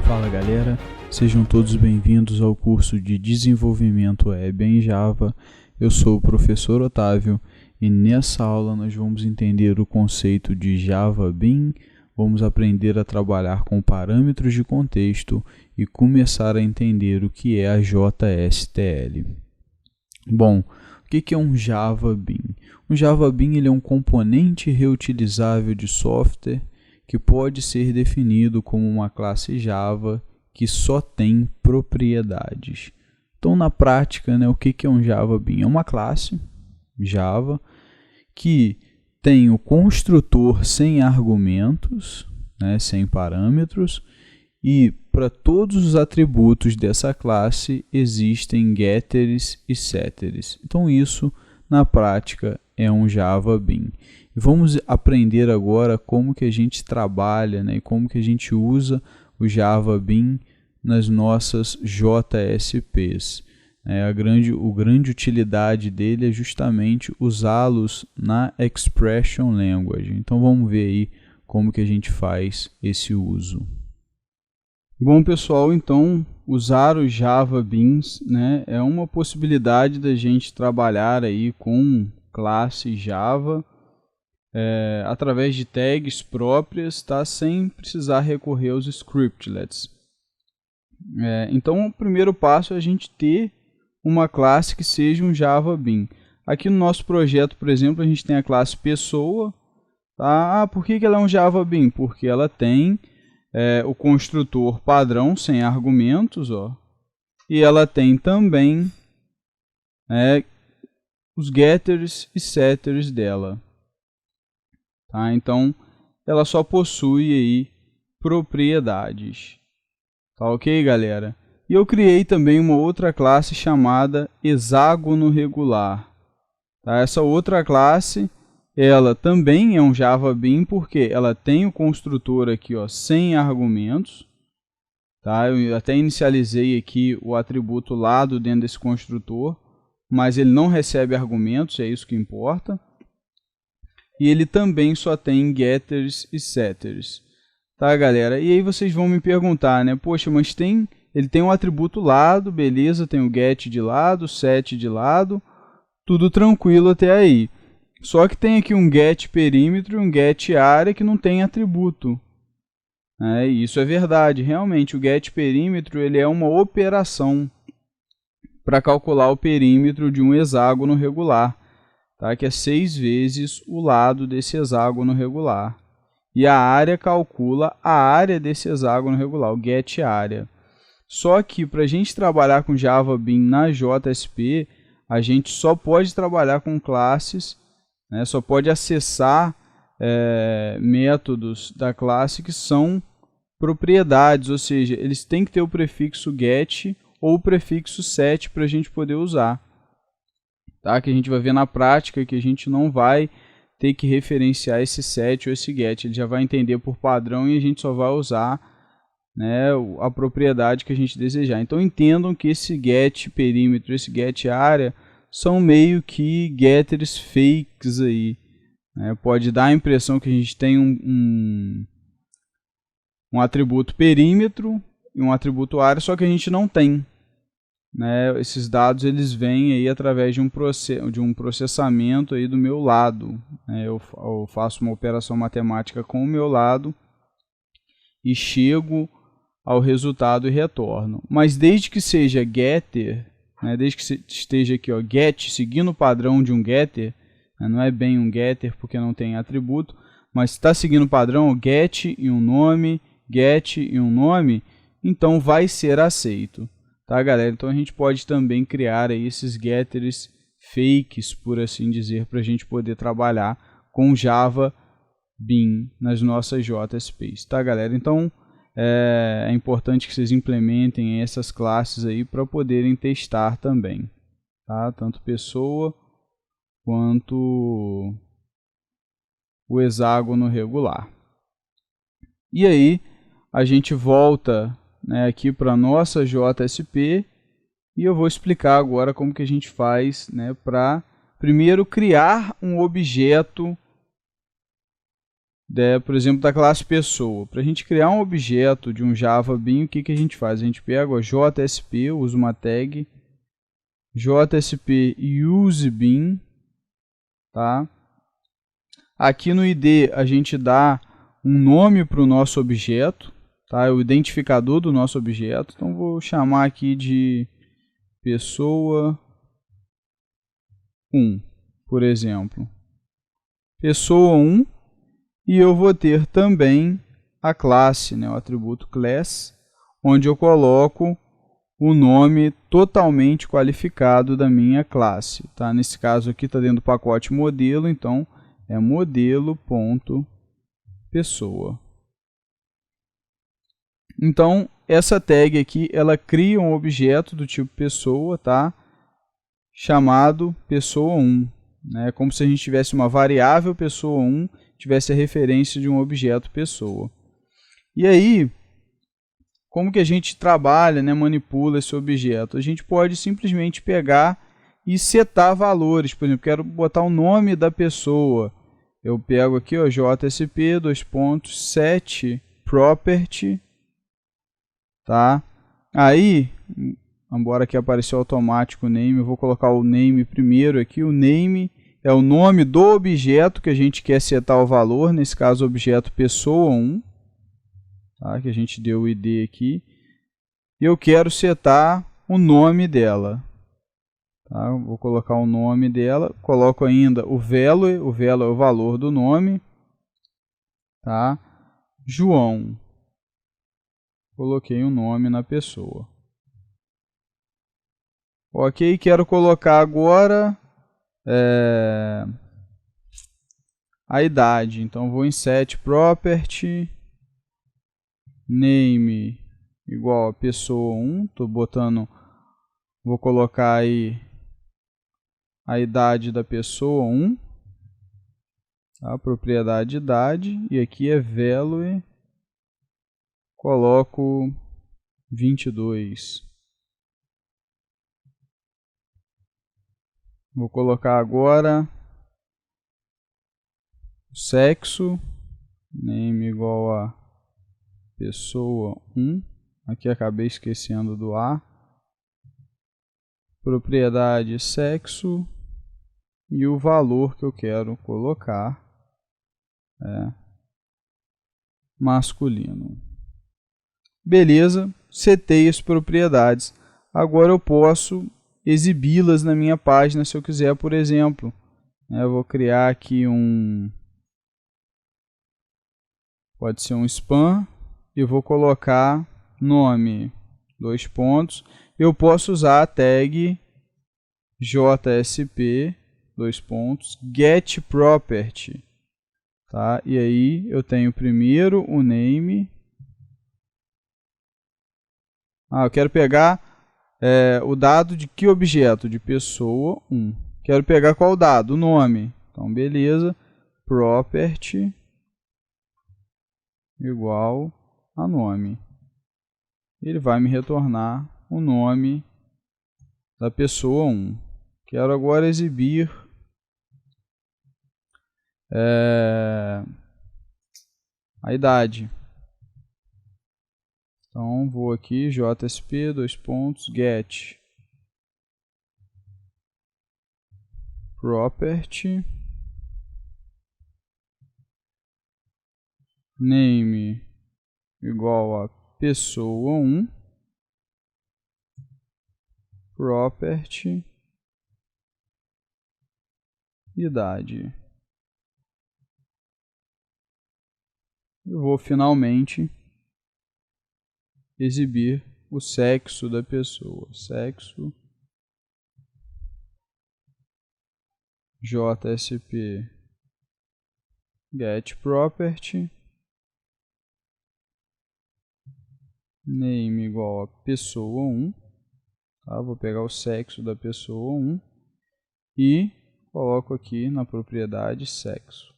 Fala galera, sejam todos bem-vindos ao curso de Desenvolvimento Web em Java. Eu sou o professor Otávio e nessa aula nós vamos entender o conceito de Java Bean, vamos aprender a trabalhar com parâmetros de contexto e começar a entender o que é a JSTL. Bom, o que é um Java Bean? Um Java Bean ele é um componente reutilizável de software que pode ser definido como uma classe Java que só tem propriedades. Então, na prática, o que é um Java Bean? É uma classe Java que tem o construtor sem argumentos, sem parâmetros, e para todos os atributos dessa classe existem getters e setters. Então, isso, na prática, é um Java Bean. Vamos aprender agora como que a gente trabalha, e como que a gente usa o Java Bean nas nossas JSPs. A grande utilidade dele é justamente usá-los na Expression Language. Então vamos ver aí como que a gente faz esse uso. Bom pessoal, então usar os Java Beans é uma possibilidade da gente trabalhar aí com classe Java através de tags próprias, sem precisar recorrer aos scriptlets. Então o primeiro passo é a gente ter uma classe que seja um Java Bean. Aqui no nosso projeto, por exemplo, a gente tem a classe pessoa. Por que ela é um Java Bean? Porque ela tem o construtor padrão sem argumentos, e ela tem também os getters e setters dela. Então, ela só possui aí propriedades. Tá ok, galera? E eu criei também uma outra classe chamada hexágono regular. Essa outra classe, ela também é um Java Bean porque ela tem o construtor aqui sem argumentos. Eu até inicializei aqui o atributo lado dentro desse construtor, mas ele não recebe argumentos, é isso que importa. E ele também só tem getters e setters. Galera? E aí vocês vão me perguntar, poxa, mas ele tem um atributo lado, beleza, tem o get de lado, set de lado, tudo tranquilo até aí. Só que tem aqui um get perímetro e um get área que não tem atributo. E isso é verdade, realmente o get perímetro ele é uma operação para calcular o perímetro de um hexágono regular. Que é 6 vezes o lado desse hexágono regular. E a área calcula a área desse hexágono regular, o get área. Só que para a gente trabalhar com Java Bean na JSP, a gente só pode trabalhar com classes, só pode acessar métodos da classe que são propriedades, ou seja, eles têm que ter o prefixo get ou o prefixo set para a gente poder usar. Que a gente vai ver na prática que a gente não vai ter que referenciar esse set ou esse get, ele já vai entender por padrão e a gente só vai usar a propriedade que a gente desejar. Então entendam que esse get perímetro, esse get área são meio que getters fakes aí. Pode dar a impressão que a gente tem um atributo perímetro e um atributo área, só que a gente não tem. Esses dados eles vêm aí através de um processamento aí do meu lado. Eu faço uma operação matemática com o meu lado e chego ao resultado e retorno. Mas desde que seja getter, desde que esteja aqui get seguindo o padrão de um getter, não é bem um getter porque não tem atributo, mas está seguindo o padrão get e um nome, get e um nome, então vai ser aceito. Galera? Então a gente pode também criar aí esses getters fakes, por assim dizer, para a gente poder trabalhar com Java Bean nas nossas JSPs. Galera? Então é importante que vocês implementem essas classes aí para poderem testar também. Tanto pessoa quanto o hexágono regular. E aí a gente volta aqui para a nossa JSP E eu vou explicar agora como que a gente faz, né, para primeiro criar um objeto, por exemplo, da classe pessoa. Para a gente criar um objeto de um Java Bean, o que que a gente faz? A gente pega o JSP, usa uma tag JSP useBean, tá? Aqui no ID a gente dá um nome para o nosso objeto, tá? É o identificador do nosso objeto. Então vou chamar aqui de pessoa 1, por exemplo. Pessoa 1, e eu vou ter também a classe, né? O atributo class, onde eu coloco o nome totalmente qualificado da minha classe, tá? Nesse caso aqui está dentro do pacote modelo, então é modelo.pessoa. Então, essa tag aqui, ela cria um objeto do tipo pessoa, tá? Chamado pessoa1. É como se a gente tivesse uma variável pessoa1, tivesse a referência de um objeto pessoa. E aí, como que a gente trabalha, né, manipula esse objeto? A gente pode simplesmente pegar e setar valores. Por exemplo, quero botar o nome da pessoa. Eu pego aqui, ó, JSP, set property, tá? Aí, embora aqui apareceu automático o name, eu vou colocar o name primeiro aqui. O name é o nome do objeto que a gente quer setar o valor, nesse caso o objeto pessoa1, tá? Que a gente deu o ID aqui. E eu quero setar o nome dela. Tá? Vou colocar o nome dela, coloco ainda o value é o valor do nome, tá? João. Coloquei um nome na pessoa. Ok, quero colocar agora a idade. Então vou em set property name igual a pessoa1. Vou colocar aí a idade da pessoa 1, a propriedade idade, e aqui é value, coloco 22. Vou colocar agora o sexo, name igual a pessoa 1, aqui acabei esquecendo do A, propriedade sexo, e o valor que eu quero colocar é masculino. Beleza, setei as propriedades. Agora eu posso exibi-las na minha página se eu quiser, por exemplo. Eu vou criar aqui pode ser um spam, e vou colocar nome, 2 pontos. Eu posso usar a tag JSP, 2 pontos, getProperty, tá? E aí eu tenho primeiro o name. Eu quero pegar o dado de que objeto? De pessoa 1. Quero pegar qual dado? O nome. Então, beleza. Property igual a nome. Ele vai me retornar o nome da pessoa 1. Quero agora exibir a idade. Então, vou aqui, JSP, 2 pontos, get property name igual a pessoa 1, property idade. Eu vou finalmente exibir o sexo da pessoa. Sexo JSP getProperty name igual a pessoa 1. Tá? Vou pegar o sexo da pessoa 1 e coloco aqui na propriedade sexo.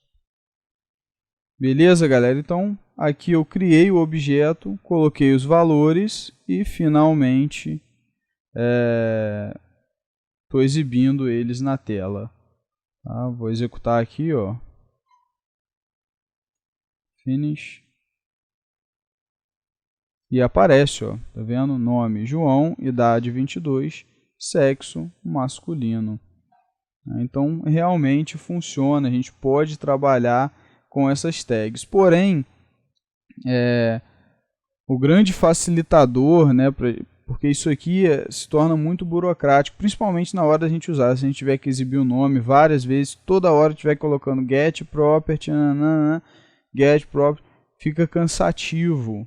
Beleza, galera? Então, aqui eu criei o objeto, coloquei os valores e finalmente estou exibindo eles na tela. Tá? Vou executar aqui, ó. Finish. E aparece, ó, tá vendo? Nome João, idade 22, sexo masculino. Então, realmente funciona, a gente pode trabalhar com essas tags. Porém, o grande facilitador, né, porque isso aqui se torna muito burocrático, principalmente na hora da gente usar. Se a gente tiver que exibir o nome várias vezes, toda hora estiver colocando get property, get property, fica cansativo.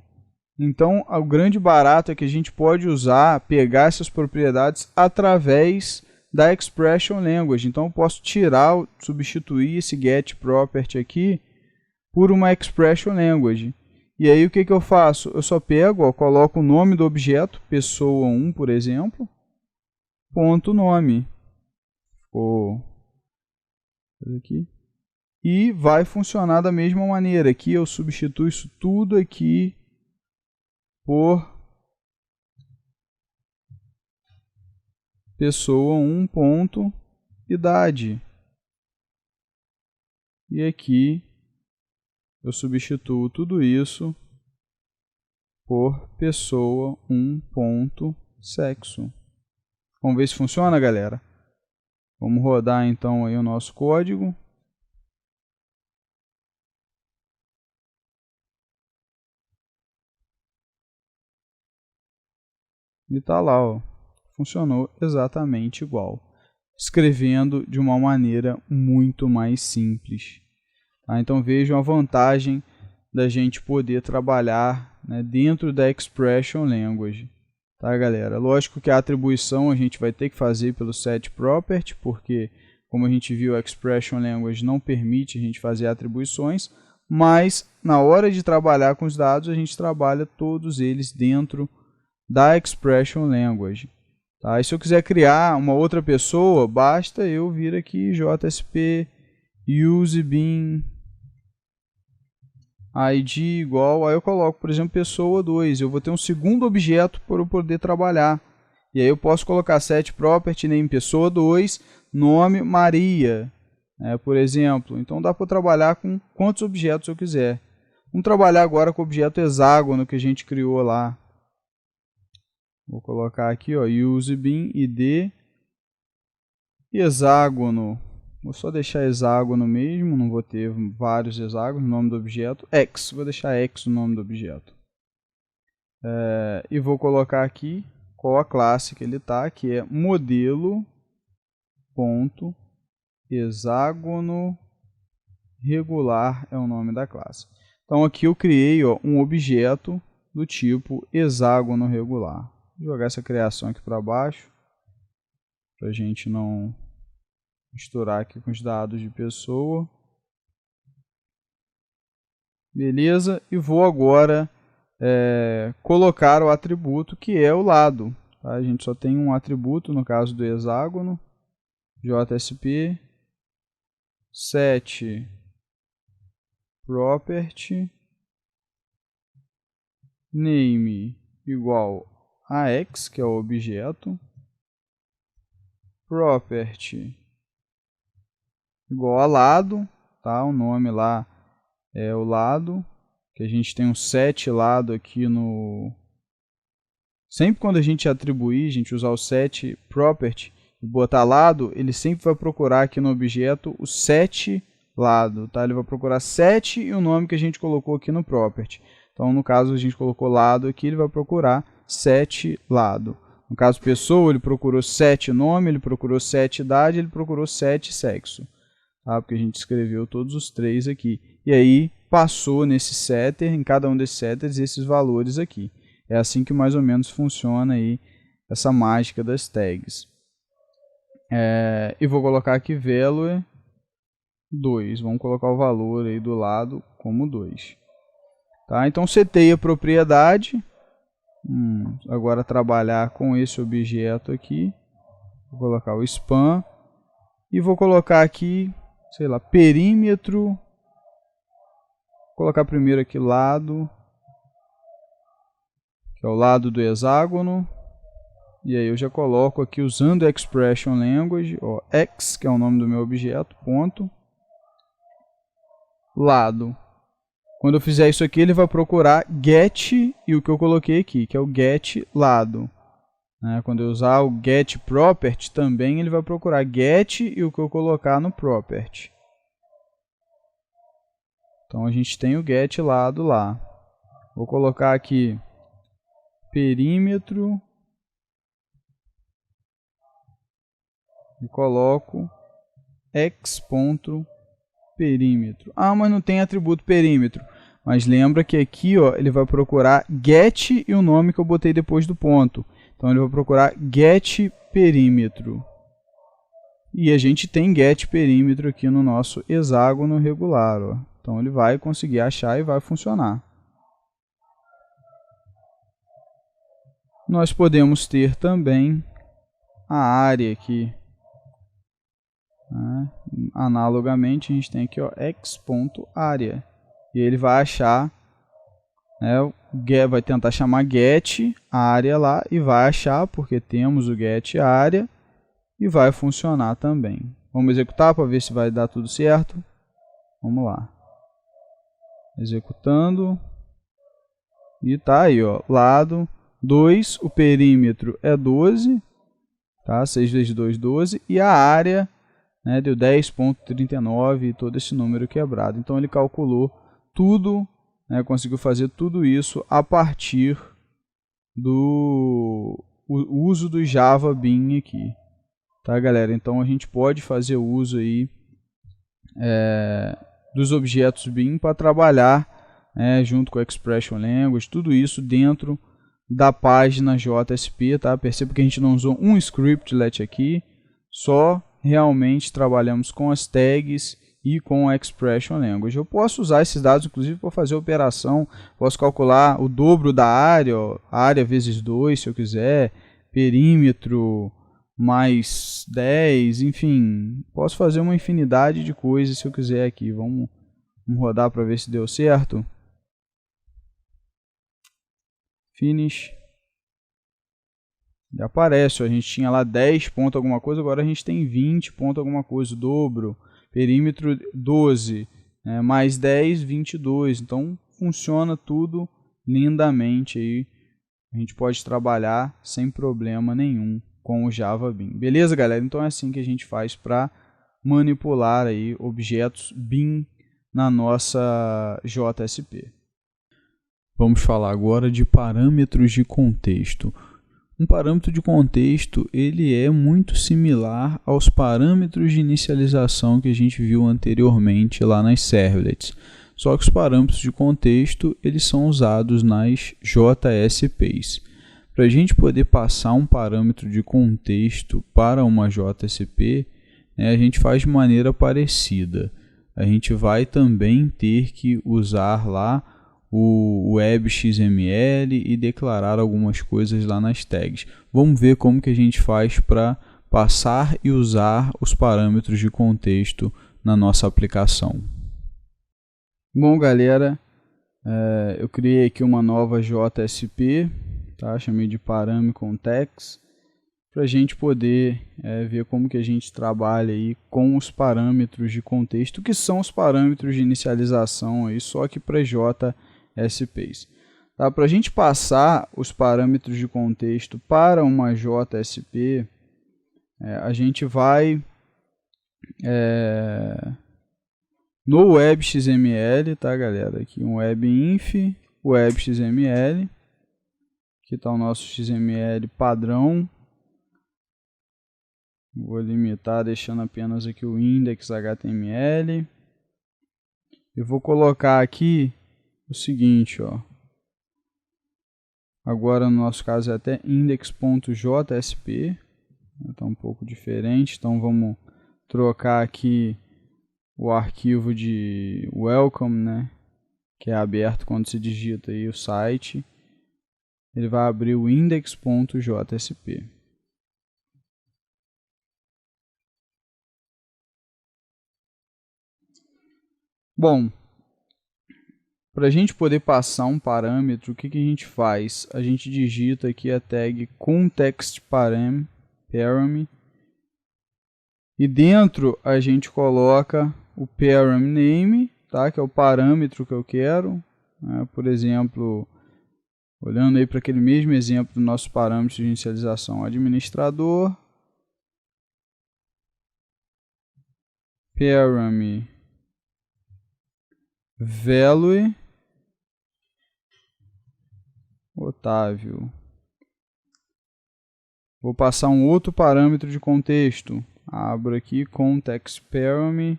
Então, o grande barato é que a gente pode usar, pegar essas propriedades através da Expression Language. Então, eu posso substituir esse get property aqui por uma Expression Language. E aí, o que eu faço? Eu só pego, ó, coloco o nome do objeto, pessoa 1, por exemplo, ponto nome. Aqui. E vai funcionar da mesma maneira. Aqui eu substituo isso tudo aqui por pessoa 1 ponto idade. E aqui eu substituo tudo isso por pessoa 1 ponto sexo. Vamos ver se funciona, galera? Vamos rodar então aí o nosso código. E tá lá, ó. Funcionou exatamente igual, escrevendo de uma maneira muito mais simples. Tá? Então vejam a vantagem da gente poder trabalhar, né, dentro da Expression Language. Tá, galera? Lógico que a atribuição a gente vai ter que fazer pelo setProperty, porque, como a gente viu, a Expression Language não permite a gente fazer atribuições, mas na hora de trabalhar com os dados, a gente trabalha todos eles dentro da Expression Language. Tá? E se eu quiser criar uma outra pessoa, basta eu vir aqui JSP useBean id igual, aí eu coloco, por exemplo, pessoa 2, eu vou ter um segundo objeto para eu poder trabalhar. E aí eu posso colocar setProperty name pessoa 2, nome Maria, por exemplo. Então dá para trabalhar com quantos objetos eu quiser. Vamos trabalhar agora com o objeto hexágono que a gente criou lá. Vou colocar aqui, ó, useBean id hexágono. Vou só deixar hexágono mesmo, não vou ter vários hexágonos, nome do objeto. X, vou deixar X o nome do objeto. E vou colocar aqui qual a classe que ele está, que é modelo.hexágono regular é o nome da classe. Então aqui eu criei, ó, um objeto do tipo hexágono regular. Vou jogar essa criação aqui para baixo, para a gente não misturar aqui com os dados de pessoa. Beleza, e vou agora colocar o atributo que é o lado. Tá? A gente só tem um atributo no caso do hexágono, JSP setProperty name igual a x, que é o objeto, property igual a lado, tá? O nome lá é o lado, que a gente tem um set lado aqui no... Sempre quando a gente atribuir, a gente usar o set property e botar lado, ele sempre vai procurar aqui no objeto o set lado, tá? Ele vai procurar set e o nome que a gente colocou aqui no property. Então, no caso, a gente colocou lado aqui, ele vai procurar set lado. No caso, pessoa, ele procurou set nome, ele procurou set idade, ele procurou set sexo. Tá? Porque a gente escreveu todos os três aqui. E aí, passou nesse setter, em cada um desses setters, esses valores aqui. É assim que mais ou menos funciona aí essa mágica das tags. E vou colocar aqui value 2. Vamos colocar o valor aí do lado como 2. Tá? Então, setei a propriedade. Agora trabalhar com esse objeto aqui. Vou colocar o span. E vou colocar aqui, sei lá, perímetro. Vou colocar primeiro aqui lado, que é o lado do hexágono. E aí eu já coloco aqui usando expression language, ó, x, que é o nome do meu objeto, ponto, lado. Quando eu fizer isso aqui, ele vai procurar get e o que eu coloquei aqui, que é o get lado. Quando eu usar o get property, também ele vai procurar get e o que eu colocar no property. Então a gente tem o get lado lá. Vou colocar aqui perímetro e coloco x.perímetro. Ah, mas não tem atributo perímetro. Mas lembra que aqui, ó, ele vai procurar get e o nome que eu botei depois do ponto. Então ele vai procurar get perímetro. E a gente tem get perímetro aqui no nosso hexágono regular, ó. Então ele vai conseguir achar e vai funcionar. Nós podemos ter também a área aqui. Analogamente, a gente tem aqui x.area. E ele vai achar, vai tentar chamar get a área lá e vai achar, porque temos o get área, e vai funcionar também. Vamos executar para ver se vai dar tudo certo. Vamos lá. Executando. E tá aí, ó, lado 2, o perímetro é 12, tá? 6 vezes 2, 12, e a área, deu 10.39 e todo esse número quebrado. Então ele calculou tudo, conseguiu fazer tudo isso a partir do uso do Java Bean aqui. Tá, galera? Então a gente pode fazer uso aí dos objetos Bean para trabalhar junto com a Expression Language, tudo isso dentro da página JSP, tá? Perceba que a gente não usou um scriptlet aqui, só realmente trabalhamos com as tags e com a Expression Language. Eu posso usar esses dados, inclusive, para fazer operação, posso calcular o dobro da área, ó, área vezes 2, se eu quiser, perímetro mais 10, enfim, posso fazer uma infinidade de coisas se eu quiser aqui. Vamos rodar para ver se deu certo. Finish. E aparece, ó, a gente tinha lá 10 ponto alguma coisa, agora a gente tem 20 ponto alguma coisa, o dobro. Perímetro 12, mais 10, 22. Então funciona tudo lindamente aí. A gente pode trabalhar sem problema nenhum com o Java Bean. Beleza, galera? Então é assim que a gente faz para manipular aí objetos Bean na nossa JSP. Vamos falar agora de parâmetros de contexto. Um parâmetro de contexto ele é muito similar aos parâmetros de inicialização que a gente viu anteriormente lá nas servlets. Só que os parâmetros de contexto eles são usados nas JSPs. Para a gente poder passar um parâmetro de contexto para uma JSP, a gente faz de maneira parecida. A gente vai também ter que usar lá o web.xml e declarar algumas coisas lá nas tags. Vamos ver como que a gente faz para passar e usar os parâmetros de contexto na nossa aplicação. Bom, galera, eu criei aqui uma nova JSP, tá? Chamei de parâmetro context, para a gente poder ver como que a gente trabalha aí com os parâmetros de contexto, que são os parâmetros de inicialização aí, só que para JSPs. Tá? Para a gente passar os parâmetros de contexto para uma JSP, a gente vai no web.xml, tá, galera? Aqui um webinf, web.xml, aqui está o nosso XML padrão. Vou limitar deixando apenas aqui o index.html. Eu vou colocar aqui o seguinte, ó. Agora no nosso caso é até index.jsp, está um pouco diferente, então vamos trocar aqui o arquivo de welcome, que é aberto quando se digita aí o site. Ele vai abrir o index.jsp. Bom, Para a gente poder passar um parâmetro, o que a gente faz? A gente digita aqui a tag contextParam e dentro a gente coloca o param name, tá? Que é o parâmetro que eu quero. Por exemplo, olhando aí para aquele mesmo exemplo do nosso parâmetro de inicialização, administrador, param value, Otávio. Vou passar um outro parâmetro de contexto. Abro aqui contextParam,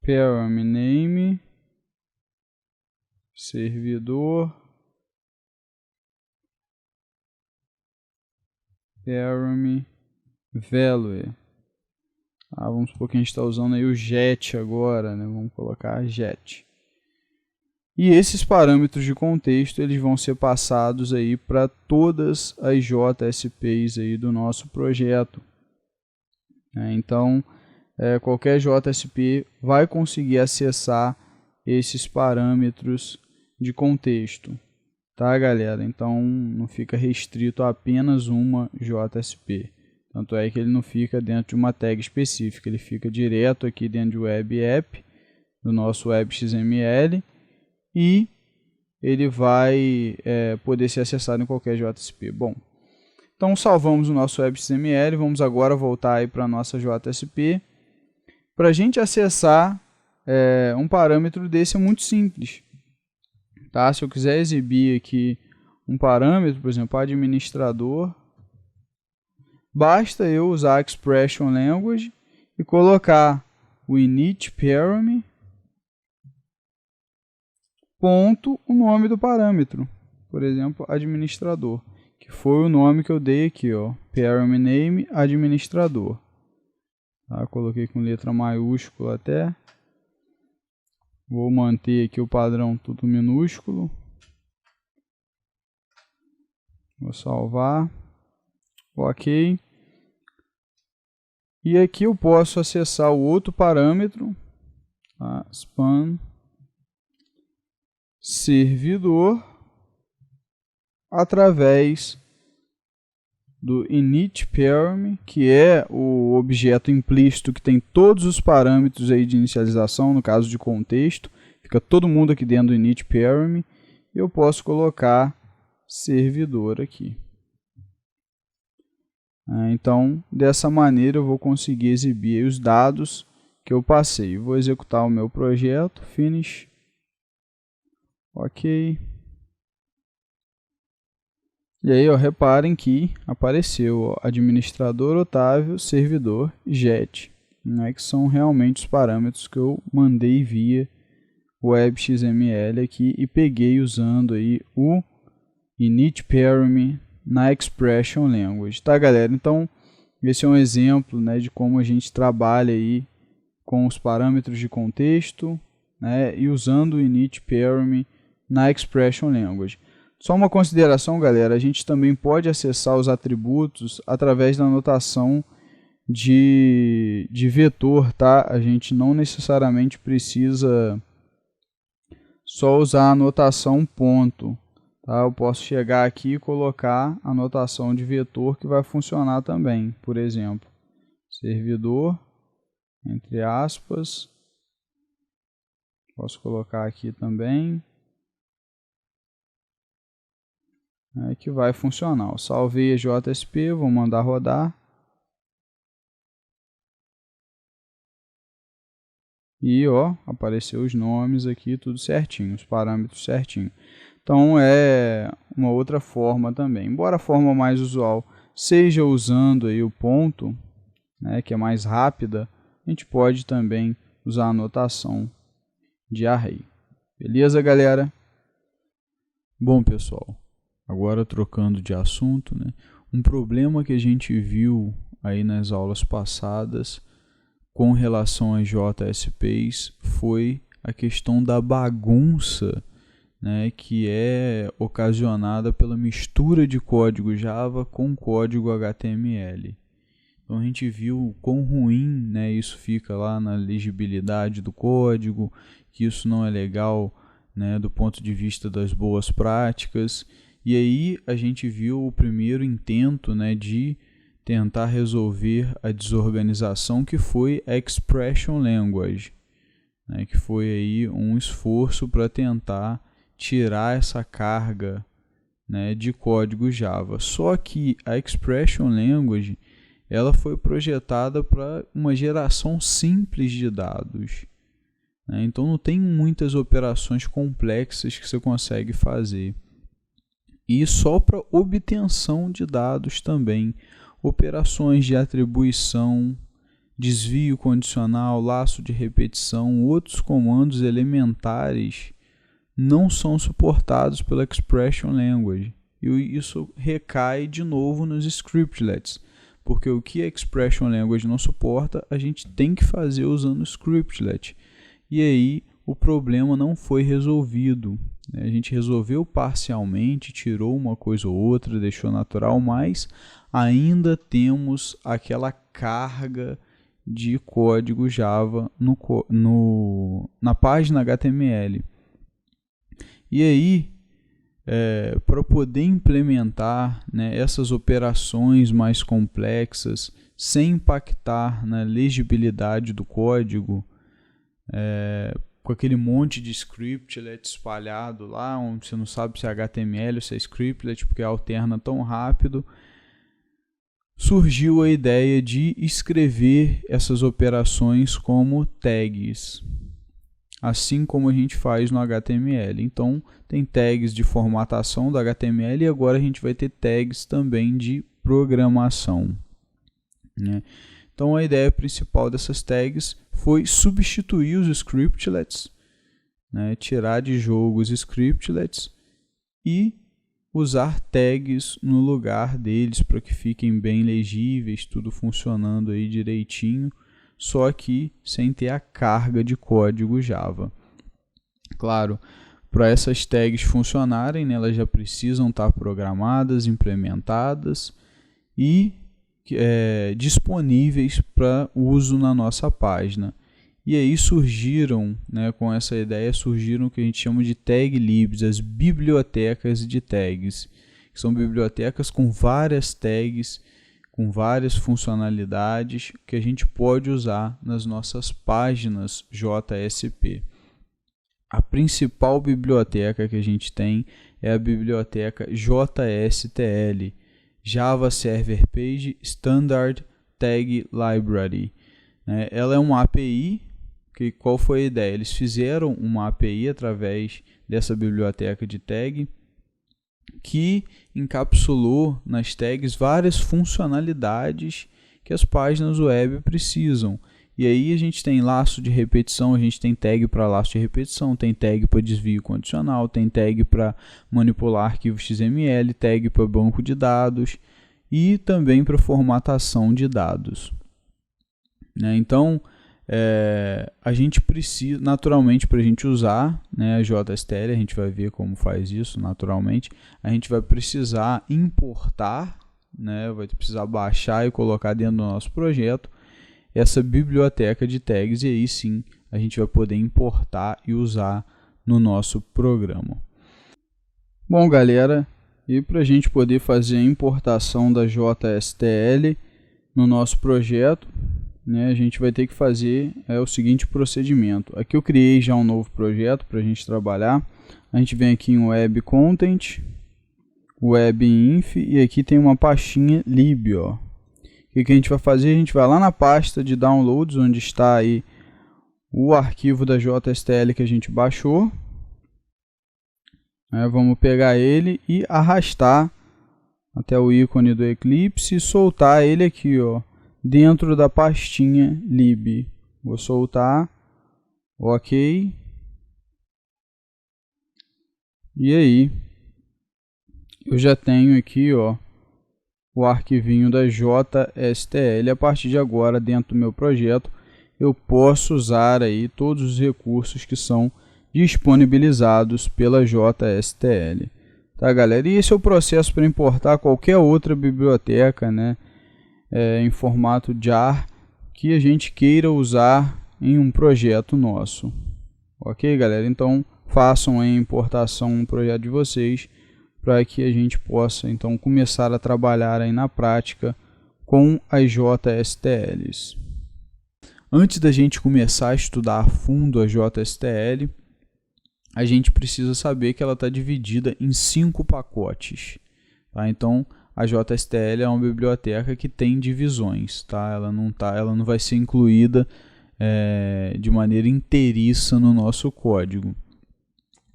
param name, servidor, param value. Vamos supor que a gente está usando aí o jet agora, né? Vamos colocar jet. E esses parâmetros de contexto eles vão ser passados aí para todas as JSPs aí do nosso projeto. Então, qualquer JSP vai conseguir acessar esses parâmetros de contexto, tá, galera? Então, não fica restrito a apenas uma JSP. Tanto é que ele não fica dentro de uma tag específica, ele fica direto aqui dentro de Web App, do nosso Web XML, e ele vai poder ser acessado em qualquer JSP. Bom, então salvamos o nosso Web XML, vamos agora voltar para a nossa JSP. Para a gente acessar um parâmetro desse é muito simples. Tá? Se eu quiser exibir aqui um parâmetro, por exemplo, administrador, basta eu usar a Expression Language e colocar o initParam, ponto, o nome do parâmetro, por exemplo, administrador, que foi o nome que eu dei aqui, ó, param name administrador. Tá? Coloquei com letra maiúscula até. Vou manter aqui o padrão tudo minúsculo. Vou salvar. Ok. E aqui eu posso acessar o outro parâmetro, tá? Span servidor, através do initParam, que é o objeto implícito que tem todos os parâmetros aí de inicialização, no caso de contexto, fica todo mundo aqui dentro do initParam, e eu posso colocar servidor aqui. Então, dessa maneira eu vou conseguir exibir os dados que eu passei. Vou executar o meu projeto, finish. Ok. E aí, ó, reparem que apareceu, ó, administrador Otávio, servidor jet, né, que são realmente os parâmetros que eu mandei via Web XML aqui e peguei usando aí o initParam na Expression Language, tá, galera? Então, esse é um exemplo, né, de como a gente trabalha aí com os parâmetros de contexto, né, e usando o initParam na Expression Language. Só uma consideração, galera, a gente também pode acessar os atributos através da notação de vetor, tá? A gente não necessariamente precisa só usar a notação ponto, tá? Eu posso chegar aqui e colocar a notação de vetor que vai funcionar também. Por exemplo, servidor, entre aspas, posso colocar aqui também, que vai funcionar. Eu salvei a JSP, vou mandar rodar. E ó, apareceu os nomes aqui, tudo certinho, os parâmetros certinho. Então é uma outra forma também. Embora a forma mais usual seja usando aí o ponto, né, que é mais rápida, a gente pode também usar a notação de array. Beleza, galera? Bom, pessoal, agora trocando de assunto, né? Um problema que a gente viu aí nas aulas passadas com relação às JSPs foi a questão da bagunça, né, que é ocasionada pela mistura de código Java com código HTML. Então a gente viu quão ruim, né, isso fica lá na legibilidade do código, que isso não é legal, né, do ponto de vista das boas práticas. E aí a gente viu o primeiro intento, né, de tentar resolver a desorganização, que foi a Expression Language, né, que foi aí um esforço para tentar tirar essa carga, né, de código Java. Só que a Expression Language ela foi projetada para uma geração simples de dados, né? Então não tem muitas operações complexas que você consegue fazer. E só para obtenção de dados também, operações de atribuição, desvio condicional, laço de repetição, outros comandos elementares não são suportados pela Expression Language. E isso recai de novo nos scriptlets, porque o que a Expression Language não suporta, a gente tem que fazer usando o scriptlet. E aí o problema não foi resolvido. A gente resolveu parcialmente, tirou uma coisa ou outra, deixou natural, mas ainda temos aquela carga de código Java na página HTML. E aí, para poder implementar, né, essas operações mais complexas sem impactar na legibilidade do código, com aquele monte de scriptlet espalhado lá, onde você não sabe se é HTML ou se é scriptlet, porque alterna tão rápido, surgiu a ideia de escrever essas operações como tags, assim como a gente faz no HTML. Então, tem tags de formatação do HTML e agora a gente vai ter tags também de programação, né? Então, a ideia principal dessas tags foi substituir os scriptlets, né? Tirar de jogo os scriptlets e usar tags no lugar deles para que fiquem bem legíveis, tudo funcionando aí direitinho, só que sem ter a carga de código Java. Claro, para essas tags funcionarem, né, elas já precisam estar programadas, implementadas e disponíveis para uso na nossa página. E aí surgiram, né, com essa ideia, surgiram o que a gente chama de tag libs, as bibliotecas de tags, que são bibliotecas com várias tags, com várias funcionalidades que a gente pode usar nas nossas páginas JSP. A principal biblioteca que a gente tem é a biblioteca JSTL, Java Server Page Standard Tag Library. Ela é uma API. Qual foi a ideia? Eles fizeram uma API através dessa biblioteca de tag que encapsulou nas tags várias funcionalidades que as páginas web precisam. E aí a gente tem laço de repetição, a gente tem tag para laço de repetição, tem tag para desvio condicional, tem tag para manipular arquivos XML, tag para banco de dados e também para formatação de dados, né? Então, a gente precisa, naturalmente, para a gente usar, né, a JSTL, a gente vai ver como faz isso naturalmente, a gente vai precisar importar, né, vai precisar baixar e colocar dentro do nosso projeto essa biblioteca de tags, e aí sim a gente vai poder importar e usar no nosso programa. Bom, galera, e para a gente poder fazer a importação da JSTL no nosso projeto, né, a gente vai ter que fazer o seguinte procedimento. Aqui eu criei já um novo projeto para a gente trabalhar. A gente vem aqui em Web Content, Web Inf, e aqui tem uma pastinha lib, ó. O que a gente vai fazer? A gente vai lá na pasta de downloads, onde está aí o arquivo da JSTL que a gente baixou. Vamos pegar ele e arrastar até o ícone do Eclipse e soltar ele aqui, ó, dentro da pastinha lib. Vou soltar, ok. E aí, eu já tenho aqui, ó, o arquivinho da JSTL. A partir de agora, dentro do meu projeto, eu posso usar aí todos os recursos que são disponibilizados pela JSTL. Tá, galera? E esse é o processo para importar qualquer outra biblioteca, né, em formato jar que a gente queira usar em um projeto nosso. Ok, galera? Então façam a importação no projeto de vocês para que a gente possa então começar a trabalhar aí na prática com as JSTLs. Antes da gente começar a estudar a fundo a JSTL, a gente precisa saber que ela está dividida em 5 pacotes. Tá? Então, a JSTL é uma biblioteca que tem divisões. Tá? Ela não vai ser incluída de maneira inteiriça no nosso código.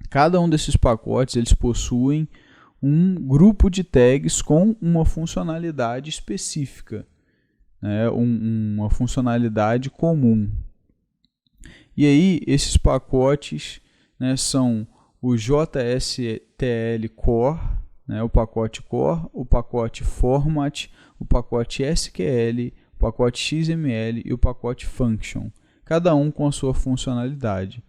Cada um desses pacotes eles possuem um grupo de tags com uma funcionalidade específica, né? Uma funcionalidade comum. E aí, esses pacotes, né, são o JSTL Core, né, o pacote Core, o pacote Format, o pacote SQL, o pacote XML e o pacote Function, cada um com a sua funcionalidade.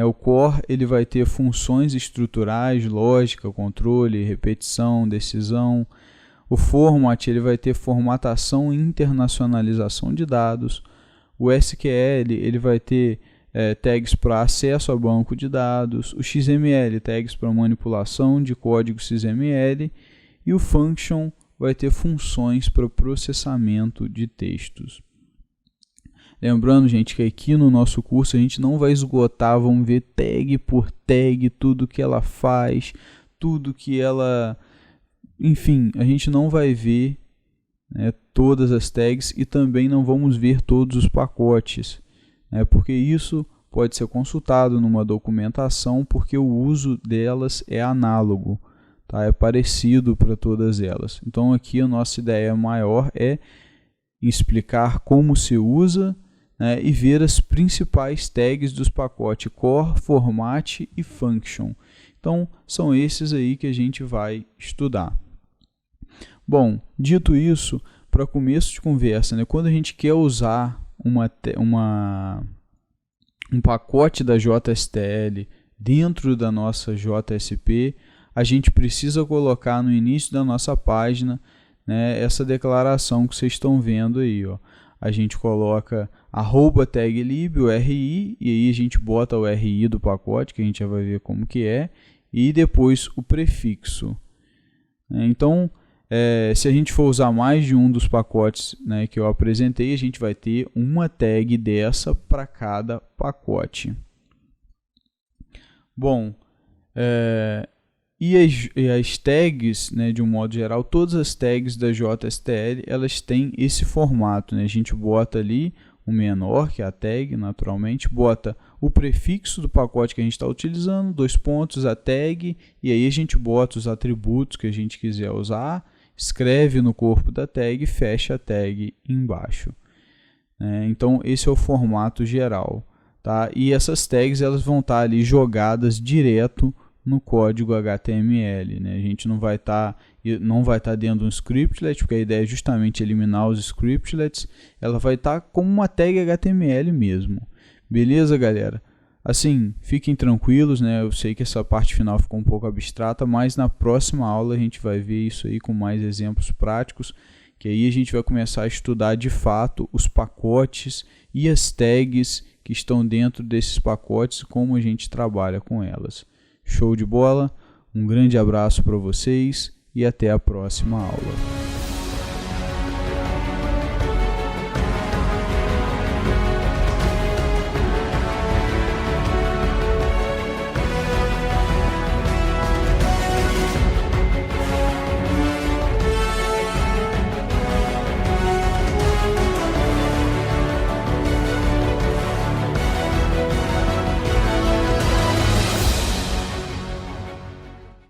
O Core ele vai ter funções estruturais, lógica, controle, repetição, decisão. O Format ele vai ter formatação e internacionalização de dados. O SQL ele vai ter tags para acesso a banco de dados. O XML, tags para manipulação de código XML. E o Function vai ter funções para processamento de textos. Lembrando, gente, que aqui no nosso curso a gente não vai esgotar, vamos ver tag por tag, tudo que ela faz, tudo que ela... Enfim, a gente não vai ver, né, todas as tags e também não vamos ver todos os pacotes, né, porque isso pode ser consultado numa documentação, porque o uso delas é análogo, tá? É parecido para todas elas. Então aqui a nossa ideia maior é explicar como se usa, né, e ver as principais tags dos pacotes Core, Format e Function. Então, são esses aí que a gente vai estudar. Bom, dito isso, para começo de conversa, né, quando a gente quer usar um pacote da JSTL dentro da nossa JSP, a gente precisa colocar no início da nossa página, né, essa declaração que vocês estão vendo aí, ó. A gente coloca @taglib, o RI, e aí a gente bota o RI do pacote, que a gente já vai ver como que é, e depois o prefixo. Então, se a gente for usar mais de um dos pacotes, né, que eu apresentei, a gente vai ter uma tag dessa para cada pacote. Bom, e as tags, né, de um modo geral, todas as tags da JSTL, elas têm esse formato, né? A gente bota ali o menor, que é a tag, naturalmente, bota o prefixo do pacote que a gente está utilizando, 2 pontos, a tag, e aí a gente bota os atributos que a gente quiser usar, escreve no corpo da tag e fecha a tag embaixo. Então, esse é o formato geral, tá? E essas tags elas vão estar ali jogadas direto no código HTML, né? A gente não vai estar dentro de um scriptlet, porque a ideia é justamente eliminar os scriptlets. Ela vai estar como uma tag HTML mesmo. Beleza, galera? Assim, fiquem tranquilos, né? Eu sei que essa parte final ficou um pouco abstrata, mas na próxima aula a gente vai ver isso aí com mais exemplos práticos, que aí a gente vai começar a estudar de fato os pacotes e as tags que estão dentro desses pacotes e como a gente trabalha com elas. Show de bola, um grande abraço para vocês e até a próxima aula.